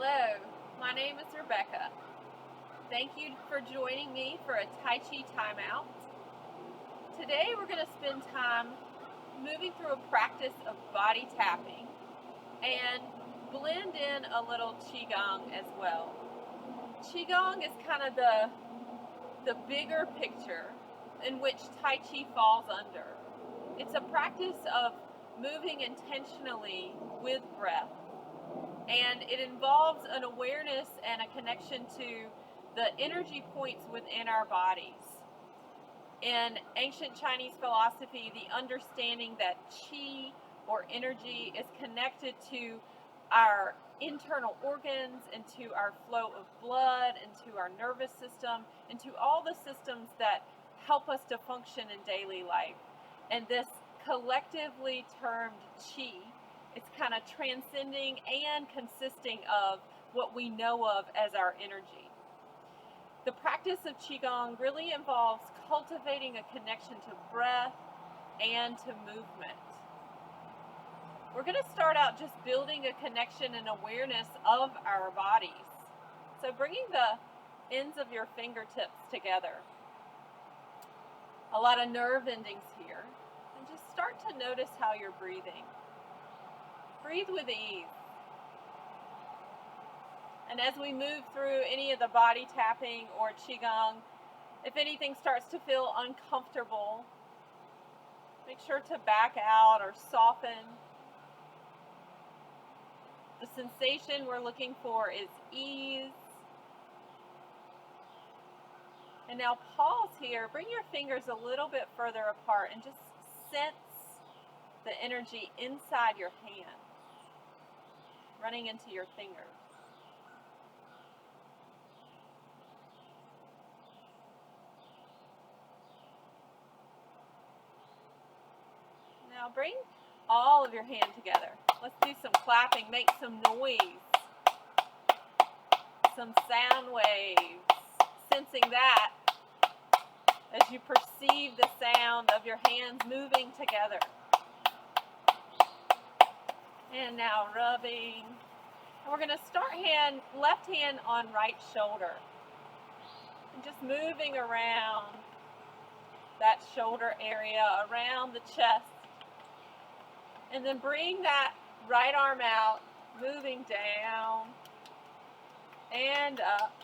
Hello, my name is Rebecca. Thank you for joining me for a Tai Chi Timeout. Today we're going to spend time moving through a practice of body tapping and blend in a little Qigong as well. Qigong is kind of the bigger picture in which Tai Chi falls under. It's a practice of moving intentionally with breath. And it involves an awareness and a connection to the energy points within our bodies. In ancient Chinese philosophy, the understanding that qi, or energy, is connected to our internal organs, and to our flow of blood, and to our nervous system, and to all the systems that help us to function in daily life. And this collectively termed qi, it's kind of transcending and consisting of what we know of as our energy. The practice of Qigong really involves cultivating a connection to breath and to movement. We're going to start out just building a connection and awareness of our bodies. So bringing the ends of your fingertips together. A lot of nerve endings here. And just start to notice how you're breathing. Breathe with ease. And as we move through any of the body tapping or Qigong, if anything starts to feel uncomfortable, make sure to back out or soften. The sensation we're looking for is ease. And now pause here. Bring your fingers a little bit further apart and just sense the energy inside your hand, running into your fingers. Now bring all of your hand together. Let's do some clapping, make some noise, some sound waves, sensing that as you perceive the sound of your hands moving together. And now rubbing. And we're going to start left hand on right shoulder. And just moving around that shoulder area, around the chest. And then bring that right arm out, moving down and up.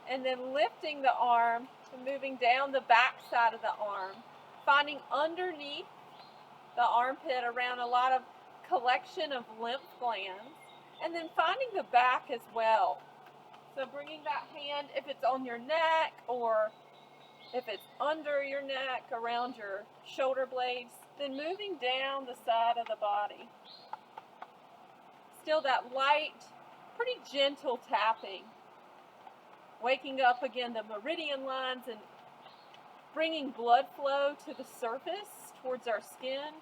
And then lifting the arm and moving down the back side of the arm, finding underneath the armpit around a lot of collection of lymph glands, and then finding the back as well. So bringing that hand, if it's on your neck or if it's under your neck, around your shoulder blades, then moving down the side of the body. Still that light, pretty gentle tapping. Waking up again the meridian lines and bringing blood flow to the surface towards our skin.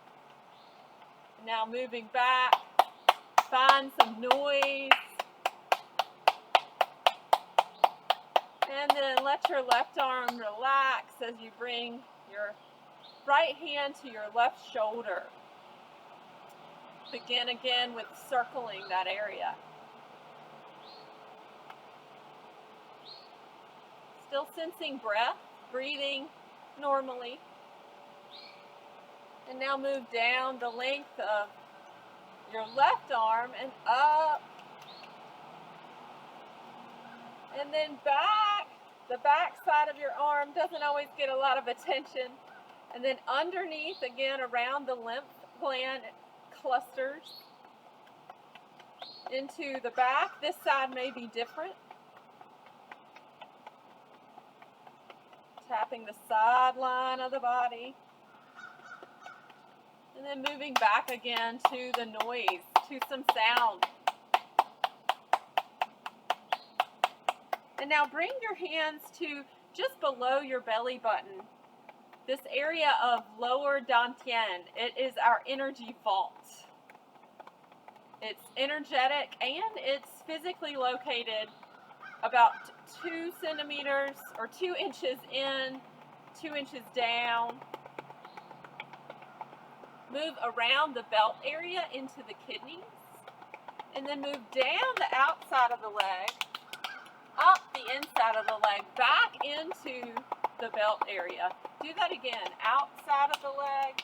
Now moving back, find some noise. And then let your left arm relax as you bring your right hand to your left shoulder. Begin again with circling that area. Still sensing breath, breathing normally. And now move down the length of your left arm and up. And then back. The back side of your arm doesn't always get a lot of attention. And then underneath, again, around the lymph gland clusters into the back. This side may be different. Tapping the sideline of the body. And then moving back again to the noise, to some sound. And now bring your hands to just below your belly button. This area of lower dantian, it is our energy vault. It's energetic and it's physically located about 2 centimeters or 2 inches in, 2 inches down. Move around the belt area into the kidneys And then move down the outside of the leg, up the inside of the leg, back into the belt area. Do that again. Outside of the leg,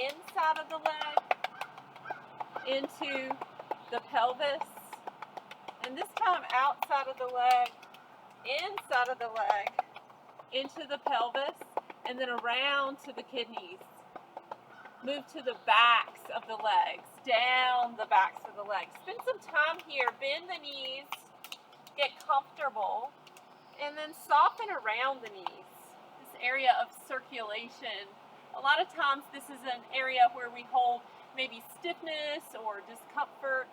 inside of the leg, into the pelvis. And this time outside of the leg, inside of the leg, into the pelvis, and then around to the kidneys. Move to the backs of the legs, down the backs of the legs. Spend some time here. Bend the knees, get comfortable, and then soften around the knees. This area of circulation. A lot of times this is an area where we hold maybe stiffness or discomfort.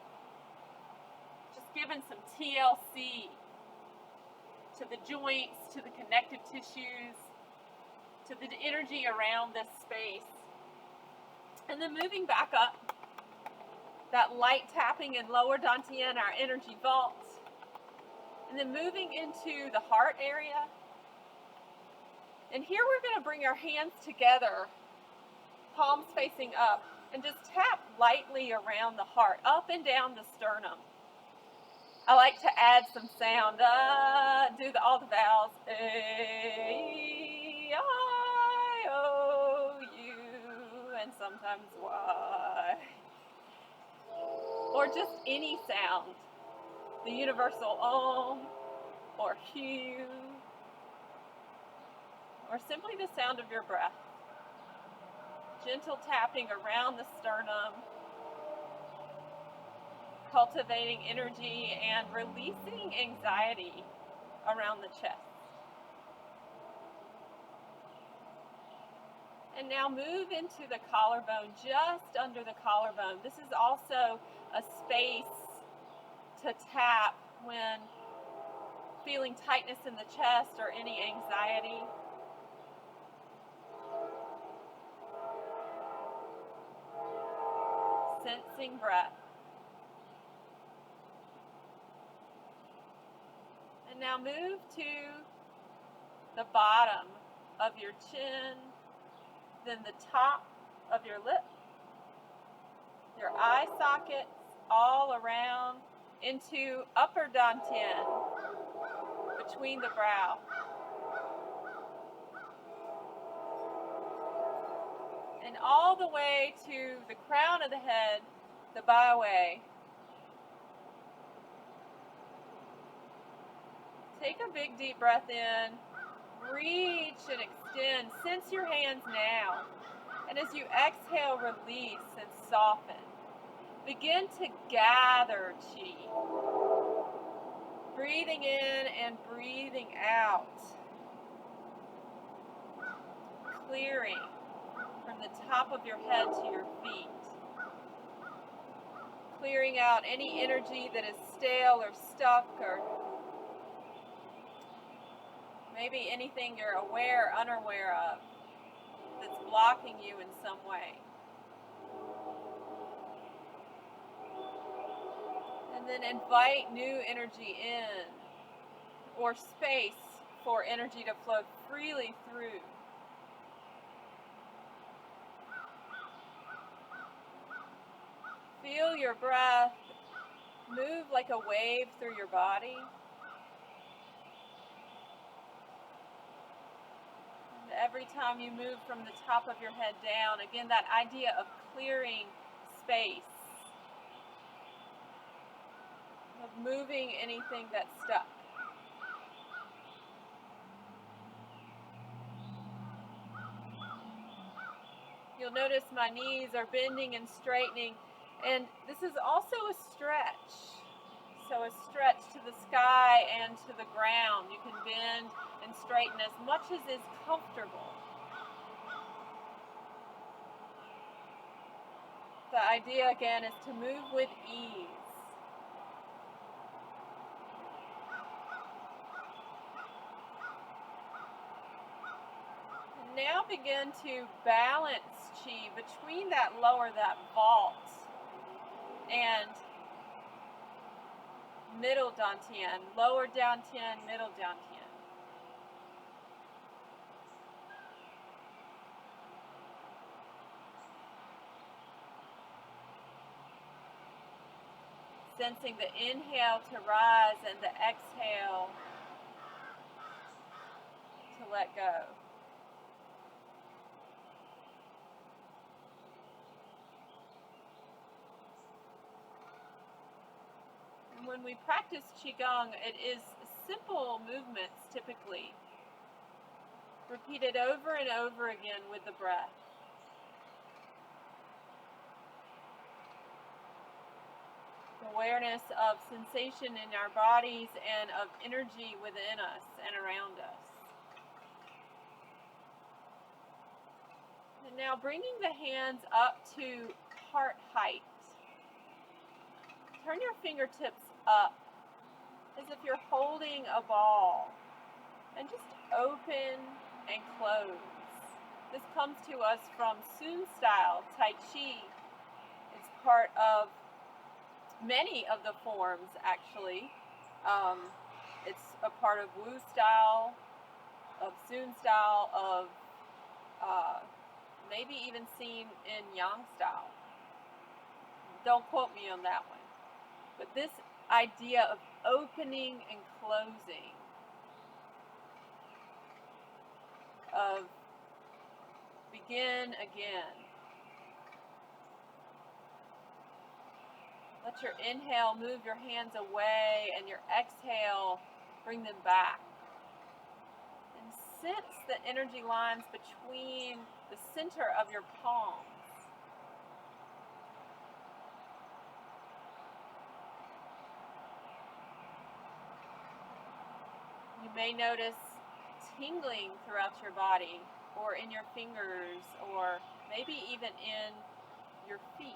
Just giving some TLC to the joints, to the connective tissues, to the energy around this space. And then moving back up, that light tapping in lower dantian, our energy vault. And then moving into the heart area. And here we're going to bring our hands together, palms facing up, and just tap lightly around the heart, up and down the sternum. I like to add some sound. Do all the vowels. A, I, O, U, and sometimes Y. Or just any sound. The universal Om, or Hu, or simply the sound of your breath. Gentle tapping around the sternum, cultivating energy and releasing anxiety around the chest. And now move into the collarbone, just under the collarbone. This is also a space to tap when feeling tightness in the chest or any anxiety. Sensing breath. And now move to the bottom of your chin, then the top of your lip, your eye sockets, all around into upper dantian, between the brow. And all the way to the crown of the head, the byway. Take a big deep breath in, reach and extend. Sense your hands now. And as you exhale, release and soften. Begin to gather chi. Breathing in and breathing out. Clearing from the top of your head to your feet. Clearing out any energy that is stale or stuck, or maybe anything you're aware or unaware of that's blocking you in some way. And then invite new energy in, or space for energy to flow freely through. Feel your breath move like a wave through your body. And every time you move from the top of your head down, again, that idea of clearing space, of moving anything that's stuck. You'll notice my knees are bending and straightening, and this is also a stretch. So a stretch to the sky and to the ground. You can bend and straighten as much as is comfortable. The idea again is to move with ease. Now begin to balance chi between that vault, and middle dantian, lower dantian, middle dantian. sensing the inhale to rise and the exhale to let go. And when we practice Qigong, it is simple movements typically, repeated over and over again with the breath. Awareness of sensation in our bodies and of energy within us and around us. And now bringing the hands up to heart height. Turn your fingertips up as if you're holding a ball and just open and close. This comes to us from Sun style Tai Chi. It's part of many of the forms, actually. It's a part of Wu style, of Sun style, of maybe even seen in Yang style. Don't quote me on that one. But this idea of opening and closing, of begin again. Let your inhale move your hands away and your exhale bring them back. And sense the energy lines between the center of your palms. You may notice tingling throughout your body or in your fingers or maybe even in your feet.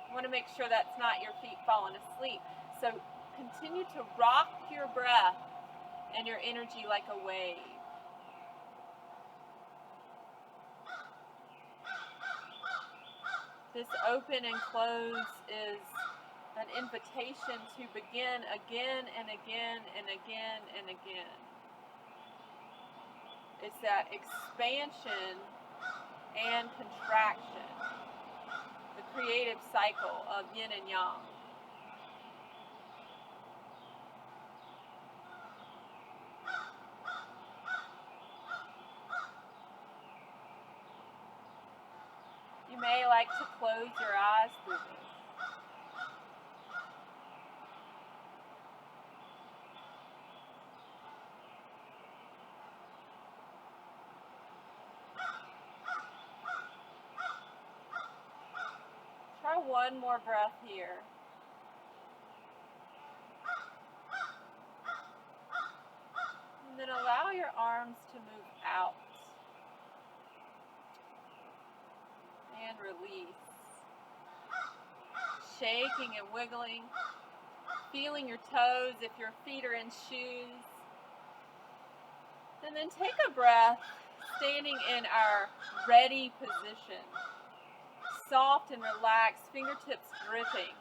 You want to make sure that's not your feet falling asleep. So continue to rock your breath and your energy like a wave. This open and close is an invitation to begin again and again and again and again. It's that expansion and contraction, the creative cycle of yin and yang. You may like to close your eyes through this. Try one more breath here. And then allow your arms to move out. And release. Shaking and wiggling. Feeling your toes if your feet are in shoes. And then take a breath, standing in our ready position. Soft and relaxed, fingertips gripping.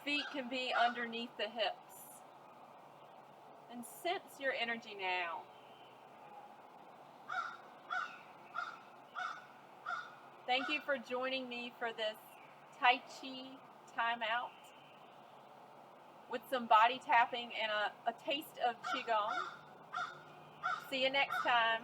Feet can be underneath the hips. And sense your energy now. Thank you for joining me for this Tai Chi Timeout with some body tapping and a taste of Qigong. See you next time.